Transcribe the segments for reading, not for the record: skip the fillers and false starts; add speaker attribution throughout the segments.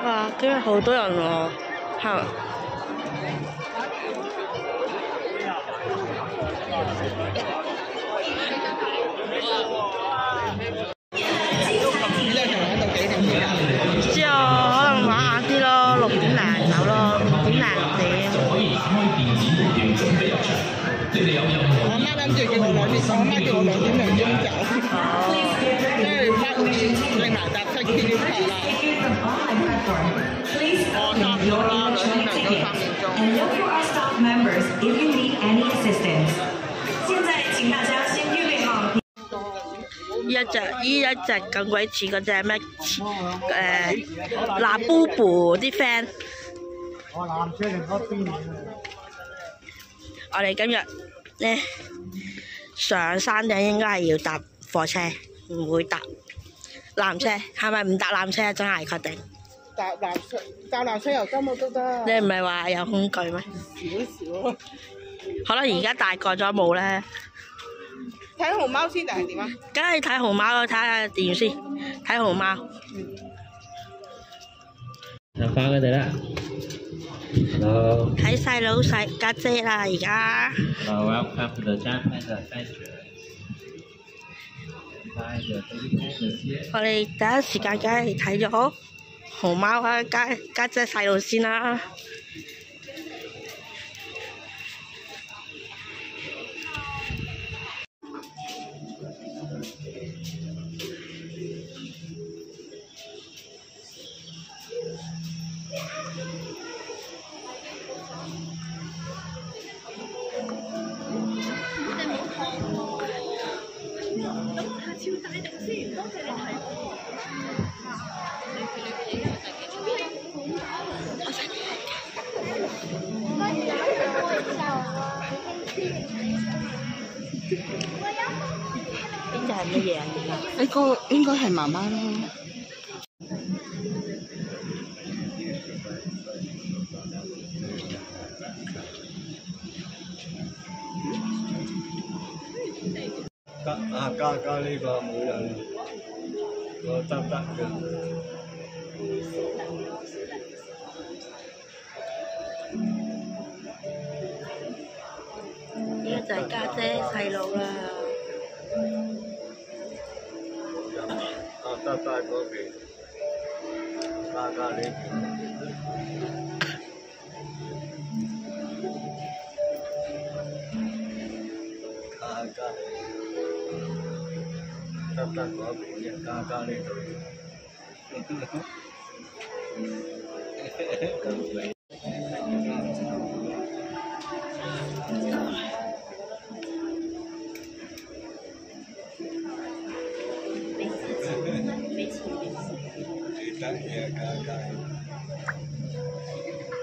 Speaker 1: 哇！今日好多人喎，係咪？之後可能玩晏啲咯，6點零走咯，5點零6點。
Speaker 2: 我媽諗住叫我2點，我媽叫我2點零鐘走，因為8點埋搭飛機啦。我差唔多啦，2點零到3點鐘。And look for our staff members if you need any assistance。現在請大家先預備好。
Speaker 1: 呢一隻咁鬼似嗰隻咩？嗱 Boo 啲 friend。我哋今日咧上山頂應該係要搭火車，唔會搭纜車。係咪唔搭纜車啊？真係確定？
Speaker 2: 搭纜車由金澳都得。
Speaker 1: 你唔係話有恐懼咩？
Speaker 2: 少少。
Speaker 1: 可能而家大個咗冇咧。
Speaker 2: 睇熊貓先定係點啊？
Speaker 1: 梗係睇熊貓咯，睇下點先。睇熊貓。
Speaker 3: 入翻佢哋啦。Hello。
Speaker 1: 睇細佬細家姐啦，而家。
Speaker 3: Hello, welcome to the Japan Adventure。
Speaker 1: 我哋第一時間梗係睇咗熊貓啊，家姐細佬先啦。呢隻係乜嘢啊？
Speaker 2: 呢個應該係媽媽咯。
Speaker 4: 加呢個每人我得嘅。
Speaker 1: 呢個就係家姐細佬啦。
Speaker 4: 得嗰邊，加呢邊。得嗰邊嘅加呢度。你等嘢加，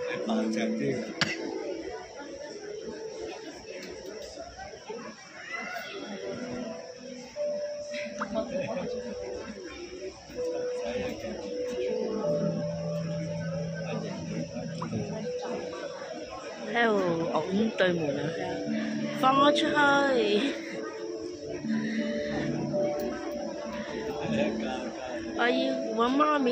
Speaker 4: 你扮正啲。
Speaker 1: 喺度拱對門啊！放我出去！我要揾媽咪。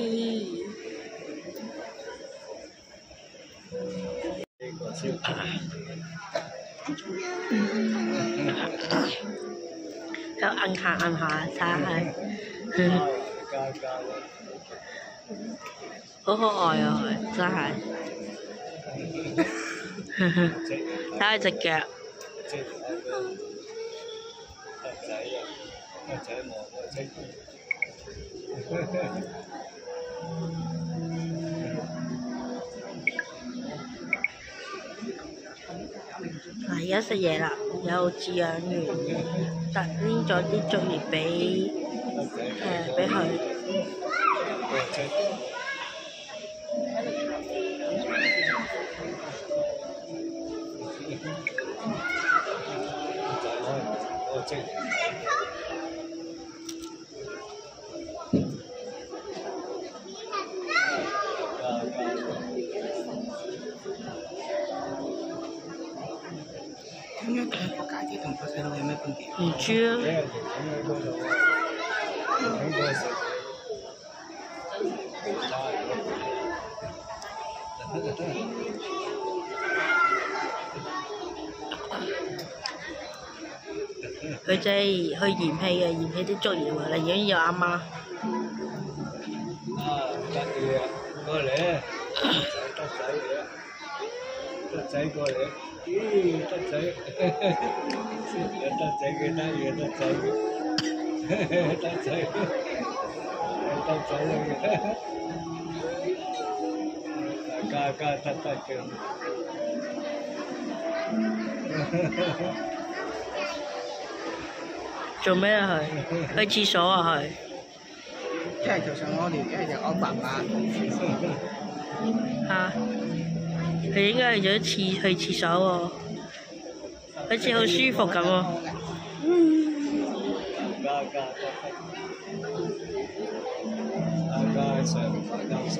Speaker 1: 有摁下睇下係，好可愛啊！佢真係，睇下隻腳。嗱，而家食嘢啦，有飼養員拎咗啲竹葉俾佢。
Speaker 5: 點解兩個家姐同個細佬有咩分別？
Speaker 1: 唔知啊。
Speaker 4: 俾人哋咁喺嗰度，喺嗰度食。
Speaker 1: 佢仔去嫌棄嘅，嫌棄啲竹葉啊，寧願要阿媽。
Speaker 4: 啊，得意啊！過嚟，得仔嚟啊！得仔過嚟，咦，得仔，有得仔幾得意啊！得仔嘅，得仔，得仔嚟嘅，家得嘅。
Speaker 1: 做咩啊佢？去廁所啊佢？
Speaker 5: 一係就想屙尿，一係就屙爸爸。
Speaker 1: 嚇！佢應該去廁所喎，好似好舒服咁喎。
Speaker 4: 家上優秀。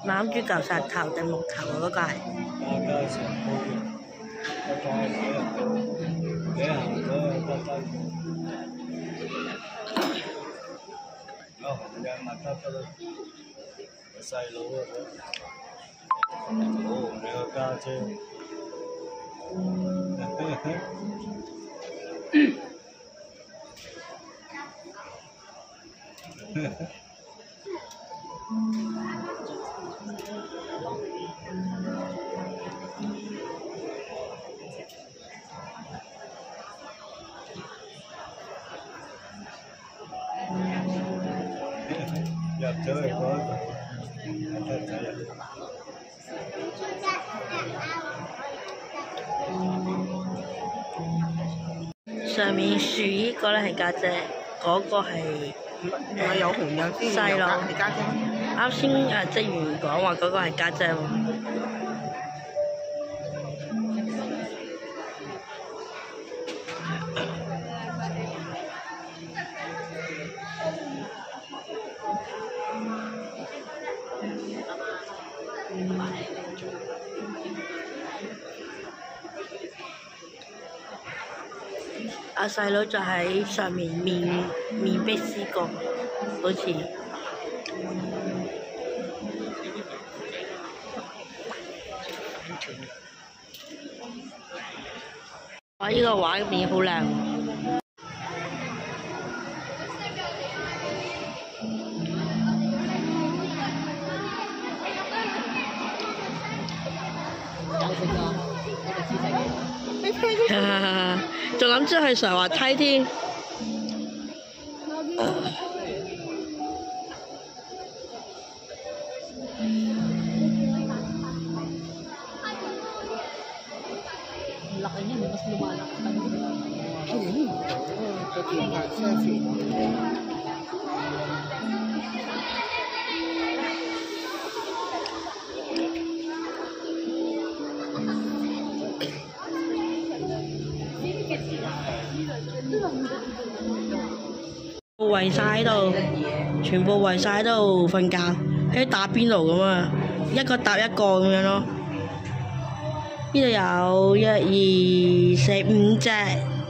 Speaker 1: 攬住嚿石頭定木頭啊？嗰個係。
Speaker 4: 家上高嘅，我再你行咗得得。有紅嘅咪得咯，個細佬啊，好你個家姐。入咗去嗰度，得仔啊！
Speaker 1: 上面樹依個咧係家姐，嗰個係
Speaker 5: 有紅有啲
Speaker 1: 細佬
Speaker 5: 係家姐。
Speaker 1: 啱先職員講話嗰個係家姐喎。阿細佬就喺上面面壁思過，好似哇！呢個畫面好靚。仲諗住去上滑梯添。圍晒喺度，全部圍晒喺度瞓覺，喺打邊爐咁啊，一個搭一個咁樣咯。呢度有1、2、4、5隻，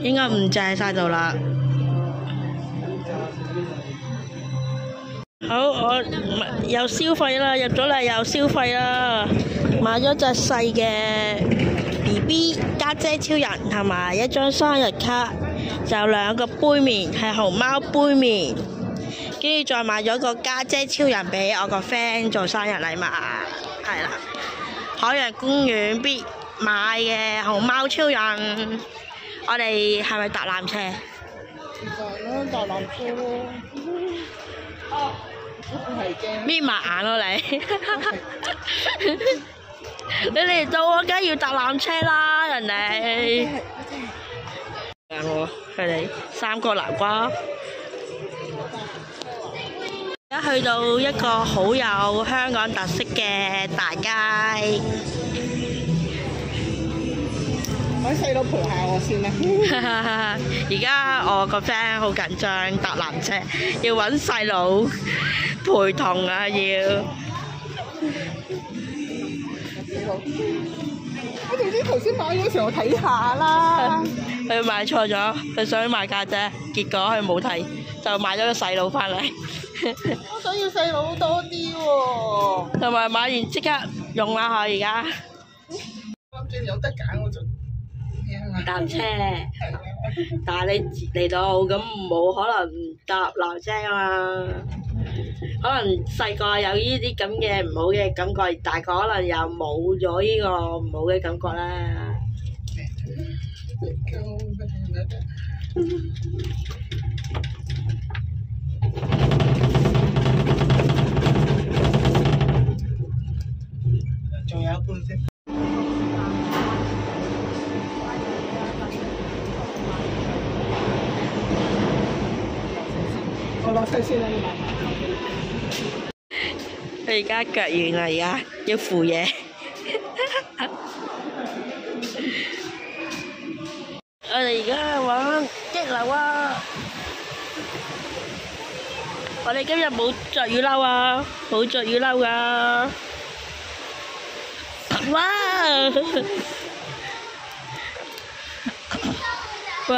Speaker 1: 應該5隻喺晒度啦。好，我又消費啦，入咗嚟又消費啦，買咗隻細嘅 BB 家姐超人同埋一張生日卡。就有2個杯麵，係熊貓杯麵。跟住再買咗個家姐超人俾我個 friend 做生日禮物，係啦。海洋公園必買嘅熊貓超人，我哋係咪搭纜車？
Speaker 5: 搭纜車咯。哦，係驚。
Speaker 1: 搣埋眼咯你！你嚟到我梗係要搭纜車啦，人哋。佢哋3個南瓜。而家去到一個好有香港特色嘅大街。
Speaker 5: 揾細佬陪下我先啦。
Speaker 1: 而家我個 friend 好緊張搭纜車，要揾細佬陪同啊要。
Speaker 5: 我總之頭先買嗰時候睇下啦。
Speaker 1: 佢買錯咗，佢想買家姐，結果佢冇睇，就買咗個細佬翻嚟。
Speaker 5: 我想要細佬多啲喎。
Speaker 1: 同埋買完即刻用啦佢而家。
Speaker 5: 諗住有得揀我就
Speaker 1: 搭車，但係你嚟到咁冇可能搭纜車啊嘛。可能細個有呢啲咁嘅唔好嘅感覺，大個可能又冇咗呢個唔好嘅感覺啦。
Speaker 5: 仲有一半先。我落車先啦，你買。
Speaker 1: 佢而家腳軟啦，而家要扶嘢。我哋而家玩激流啊！我哋今日冇着雨褸啊，冇着雨褸噶。哇！哇！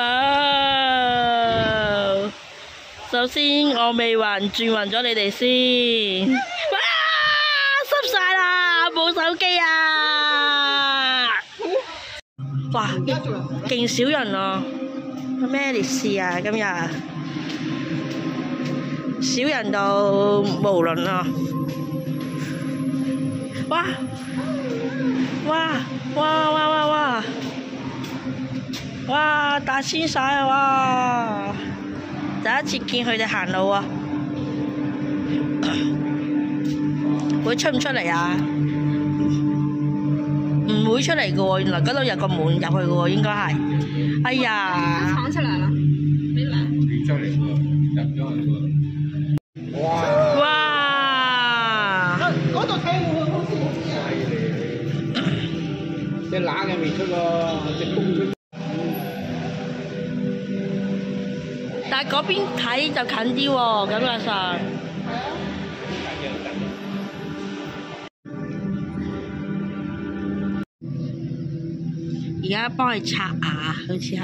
Speaker 1: 首先我未還轉暈咗你哋先。哇！濕晒啦，冇手機啊！哇！勁少人啊！咩烈士啊？今日少人到無論啊！哇！哇！哇！哇！哇！哇！哇！大仙晒啊！哇！第一次見佢哋行路啊！會出唔出嚟啊？唔會出嚟嘅喎，原來嗰度有個門入去嘅喎，應該係。哎呀！闖出嚟啦！咩嚟？出嚟喎，入咗去喎。哇！哇！
Speaker 5: 嗰度睇會好似隻乸嘅未出喎，隻公出。
Speaker 1: 但係嗰邊睇就近啲喎，感覺上。而家幫佢刷牙，好似係。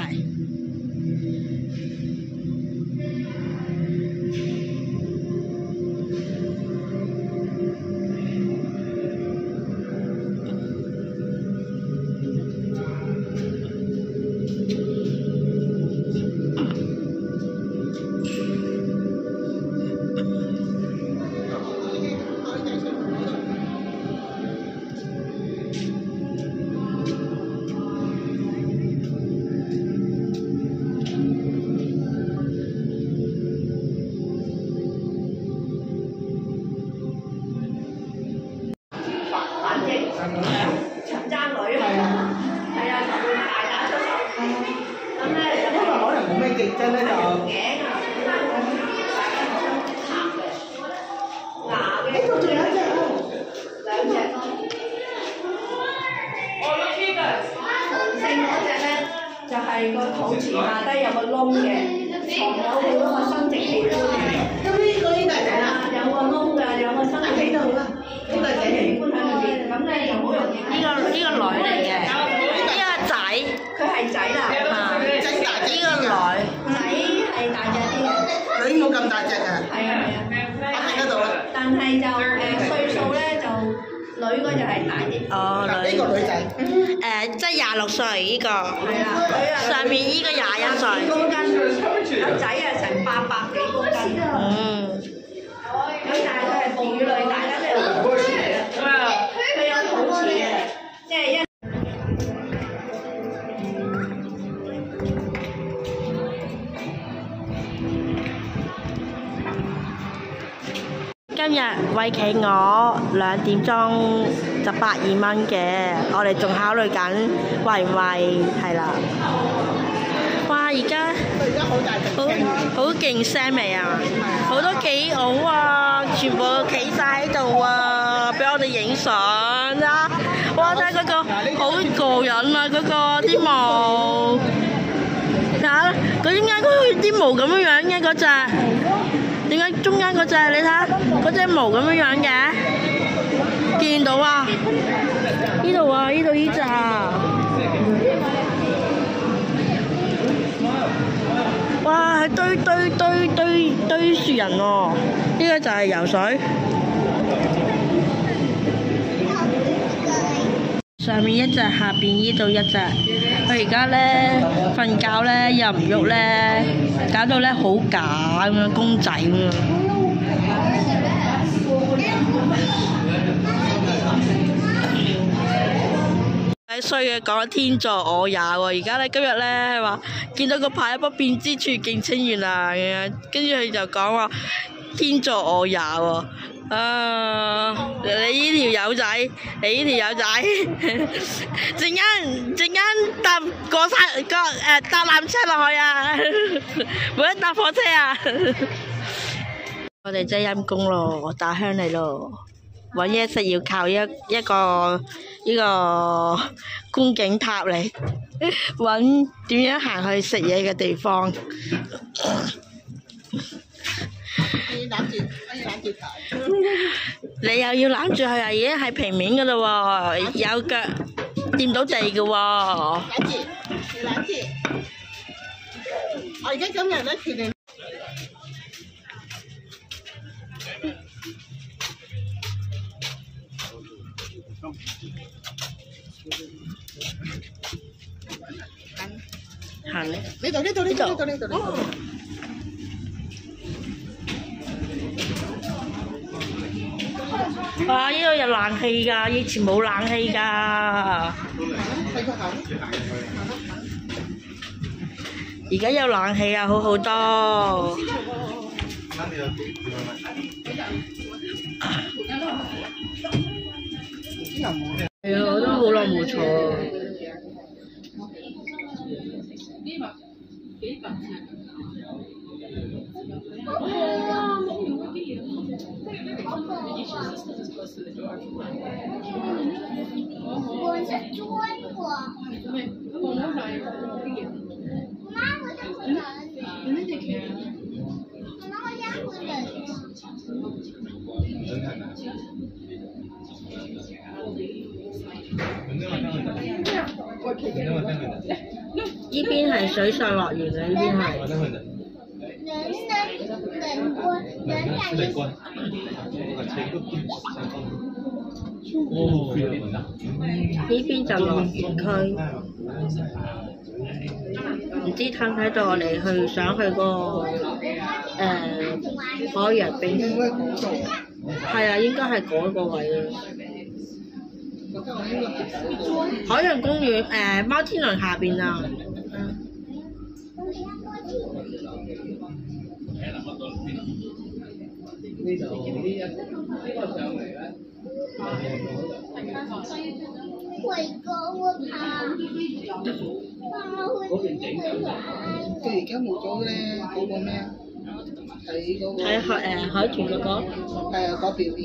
Speaker 5: 真咧就呢度仲有一隻兩隻。
Speaker 6: 雄性嗰隻咧，就係個肚臍下低有個窿嘅，藏有好多個生殖器官嘅。
Speaker 5: 咁呢個大仔啦，
Speaker 6: 有個窿㗎，有個生殖器官啦。
Speaker 5: 呢個仔
Speaker 6: 器官喺裏邊，咁咧就好容易。
Speaker 1: 呢個女嚟嘅，呢個仔，
Speaker 6: 佢係仔啦。
Speaker 5: 仔大隻。
Speaker 1: 呢個女。
Speaker 6: 仔係大隻啲嘅。
Speaker 5: 女冇咁大隻㗎。
Speaker 6: 係啊。
Speaker 5: 我睇得到啦。
Speaker 6: 但係就歲數咧就女嗰就係大啲。
Speaker 1: 哦，
Speaker 5: 呢個女仔。
Speaker 1: 即係26歲呢個。
Speaker 6: 係啦。
Speaker 1: 上面呢個21歲。
Speaker 6: 公斤，個仔啊成800幾公斤。
Speaker 1: 日餵企鵝2點鐘就120蚊嘅，我哋仲考慮緊餵唔餵，係啦。哇！而家好勁聲味啊！好多企鵝啊，全部企晒喺度啊，俾我哋影相啦！哇！睇嗰個好過癮啊，嗰個啲毛，睇下佢點解佢啲毛咁樣嘅嗰隻？點解中間嗰隻？你睇下嗰隻毛咁樣嘅，見到啊？呢度啊，呢度呢隻啊！哇！係堆樹人喎，呢個就係游水。上面一隻，下邊呢度一隻。佢而家咧瞓覺咧又唔喐咧，搞到咧好假咁樣，公仔咁樣。衰嘅講天助我也喎，而家咧今日咧話見到個牌不變之處勁清遠啊，跟住佢就講話天助我也喎。你呢條友仔，陣間搭搭纜車落去啊，冇得搭火車啊！我哋真係陰公咯，我打鄉嚟咯，揾嘢食要靠一個呢個觀景塔嚟揾點樣行去食嘢嘅地方。你又要攬住佢啊！已經係平面噶啦喎，有腳掂到地嘅喎。
Speaker 5: 攬住，我而家今日咧決定。
Speaker 1: 行咧，
Speaker 5: 呢度。
Speaker 1: 哇！呢度有冷氣㗎，以前冇冷氣㗎。而家有冷氣啊，好好多。係啊，我都好耐冇坐。
Speaker 7: 我是中国。妈，我是湖南。妈，我也湖南。
Speaker 1: 呢邊係水上樂園嘅，呢邊係。呢邊就樂園區，唔知睇唔睇到我哋去想去個海洋冰室，係啊，應該係嗰個位啊。海洋公園貓天輪下邊啊。
Speaker 7: 我怕。
Speaker 5: 佢而家冇咗咧嗰個咩啊？睇嗰個。
Speaker 1: 睇海豚嗰個。
Speaker 5: 係啊，嗰表演。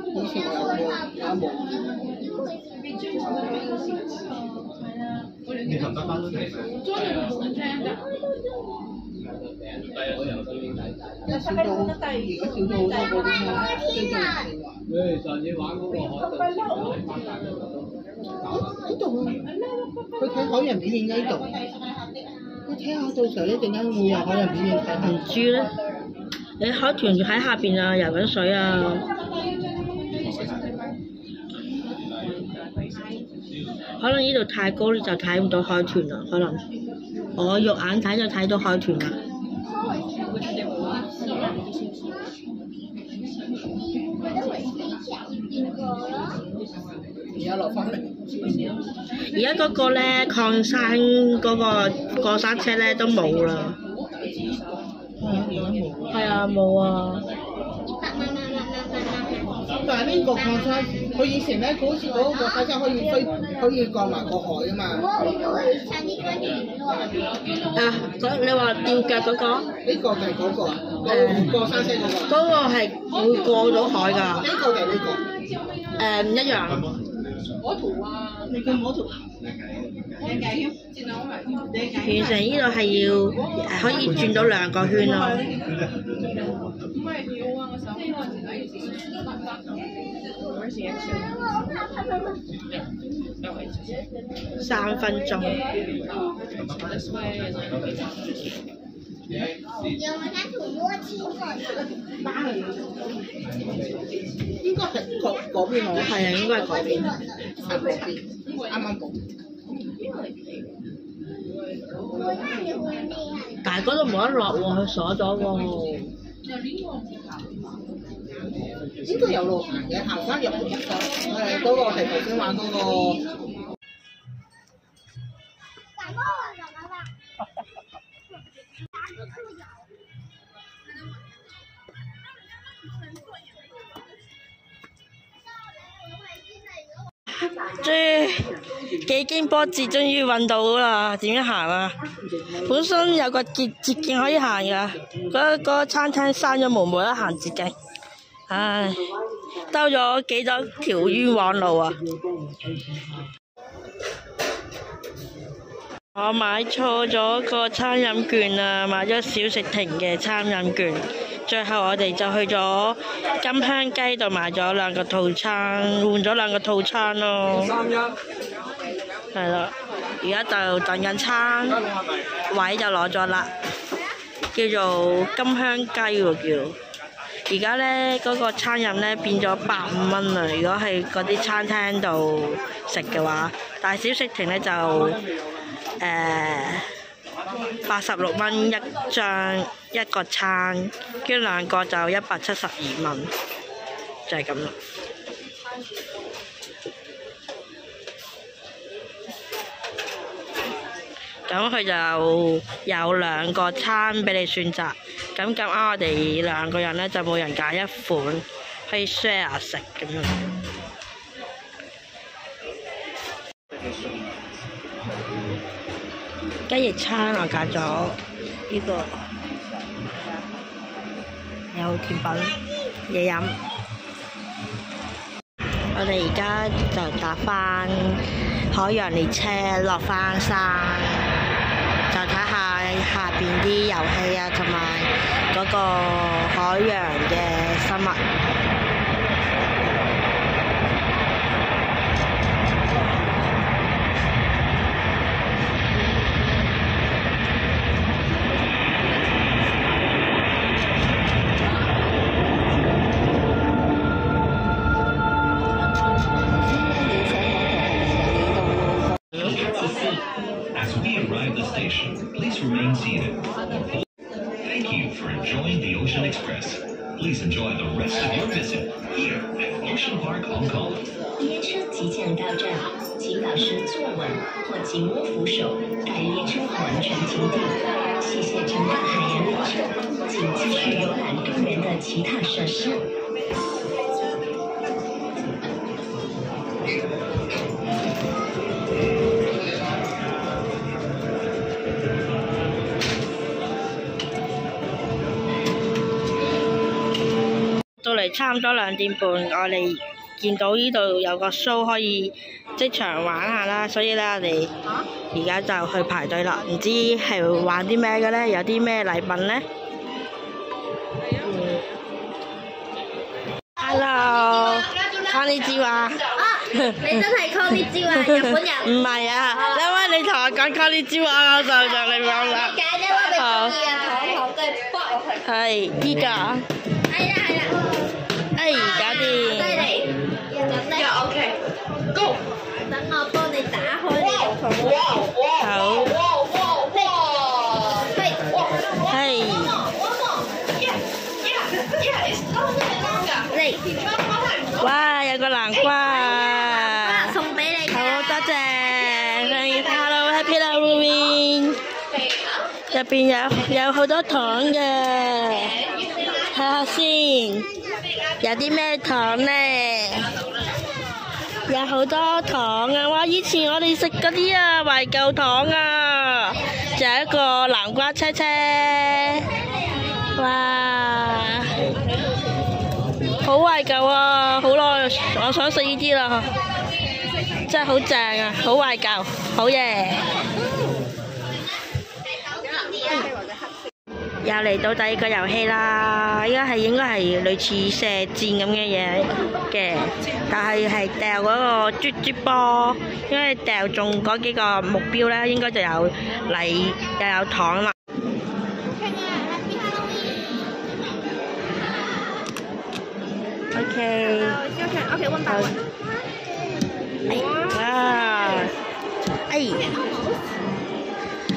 Speaker 5: 以前有冇？你同得翻嚟？少咗好多個啲咩？上次玩嗰個海呢度啊！佢睇海洋表演呢度。我睇下到時候一陣間會有海洋表演睇下。
Speaker 1: 唔知咧，你海豚喺下邊啊，游緊水啊！可能呢度太高，你就睇唔到海豚啦。可能我肉眼睇就睇到海豚啦。
Speaker 7: 我的尾飛小邊個咯？
Speaker 5: 而家落翻嚟。
Speaker 1: 而家嗰個咧礦山嗰個過山車咧都冇啦。係啊，冇啊。
Speaker 5: 但係呢個礦山，佢以前咧，佢好似嗰個礦山可以飛，可以過埋個海啊嘛。
Speaker 1: 啊，你話吊腳嗰個？
Speaker 5: 呢個定係嗰個啊？過山車嗰個。
Speaker 1: 嗰個係會過到海㗎。
Speaker 5: 呢個定係呢個？
Speaker 1: 唔一樣。
Speaker 5: 你個摩托。
Speaker 1: 完成呢度係要可以轉到2個圈咯。3分鐘。
Speaker 5: 應該係嗰邊喎。
Speaker 1: 係啊，應該係嗰邊。
Speaker 5: 係嗰邊，啱啱講。
Speaker 1: 但係嗰度冇得落喎，佢鎖咗喎。
Speaker 5: 應該有路行嘅，行翻入嗰個係頭先玩嗰個。
Speaker 1: 終於幾經波折，終於揾到啦！點樣行啊？本身有個捷徑可以行㗎，嗰個餐廳閂咗門，冇得行捷徑。唉，兜咗幾多條冤枉路啊！我買錯咗個餐飲券啊，買咗小食亭嘅餐飲券。最後我哋就去咗金香雞度買咗2個套餐，換咗2個套餐咯。係啦，而家就等緊餐，位就攞咗啦，叫做金香雞喎叫。而家咧嗰個餐飲咧變咗150蚊啦，如果係嗰啲餐廳度食嘅話，但係小食亭咧就86蚊一張一個餐，跟住2個就172蚊，就係咁啦。咁佢就有2個餐俾你選擇，咁啱我哋2個人咧就每人揀1款，可以 share 食咁樣。雞翼餐我揀咗呢個，有甜品、嘢飲。我哋而家就搭返海洋列車落返山，就睇下下邊啲遊戲啊，同埋嗰個海洋嘅生物。
Speaker 8: As we arrive at the station, please remain seated. Thank you for enjoying the Ocean Express. Please enjoy the rest of your visit here at Ocean Park Hong Kong.
Speaker 9: 列车即将到站，请老师坐稳或紧握扶手，待列车完全停停。谢谢乘搭海洋列车，请继续游览动人的其他设施。
Speaker 1: 到嚟差唔多2點半，我哋見到呢度有個 show 可以即場玩下啦，所以咧我哋而家就去排隊啦。唔知係玩啲咩嘅咧？有啲咩禮品咧？Hello，康呢招啊！
Speaker 7: 你真係 call 呢招啊，日本人。
Speaker 1: 唔係啊，因為你同我講康呢招啊，我就你講啦。
Speaker 7: 解啫，我哋中意啊，好即係幫我去。
Speaker 1: 係呢個。
Speaker 7: 係啦。
Speaker 1: 哎，搞掂。
Speaker 7: 犀利。咁咧 ，OK，Go。等我幫你打開呢個桶。
Speaker 1: 好。係。南瓜啊！
Speaker 7: 送俾你㗎。
Speaker 1: 好多謝 ，Hello Happy Halloween！入邊有好多糖嘅，睇下先，有啲咩糖咧？有好多糖啊！哇！以前我哋食嗰啲啊懷舊糖啊，仲有一個南瓜車車，哇！好懷舊啊！好耐，我想食呢啲啦，真係好正啊！好懷舊，好嘢！又嚟到第二個遊戲啦，應該係類似射箭咁嘅嘢嘅，但係掉嗰個豬豬波，因為掉中嗰幾個目標咧，應該就有禮又有糖啦。OK。OK，溫飽。哇！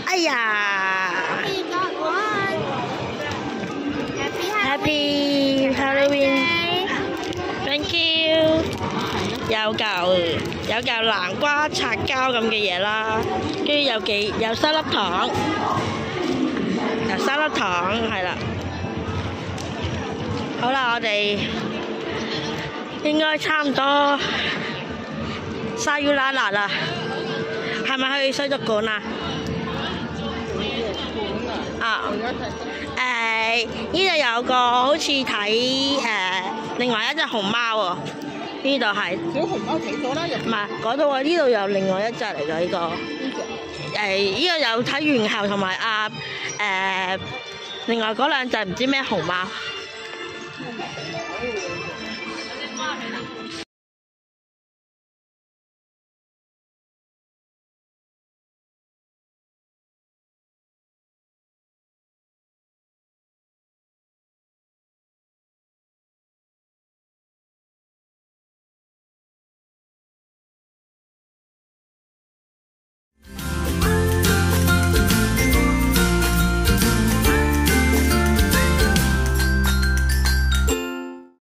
Speaker 1: 哎呀！ Happy Halloween！Thank you。有嚿南瓜擦膠咁嘅嘢啦，跟住有3粒糖，係啦。好啦，我哋應該差唔多沙於拉辣啦，係咪去水族館啊？啊！呢度有個好似睇另外一隻熊貓喎，呢度係
Speaker 5: 小熊貓死咗啦，
Speaker 1: 唔係嗰度啊？呢度有另外一隻嚟㗎呢個，呢個有睇猿猴同埋另外嗰兩隻唔知咩熊貓。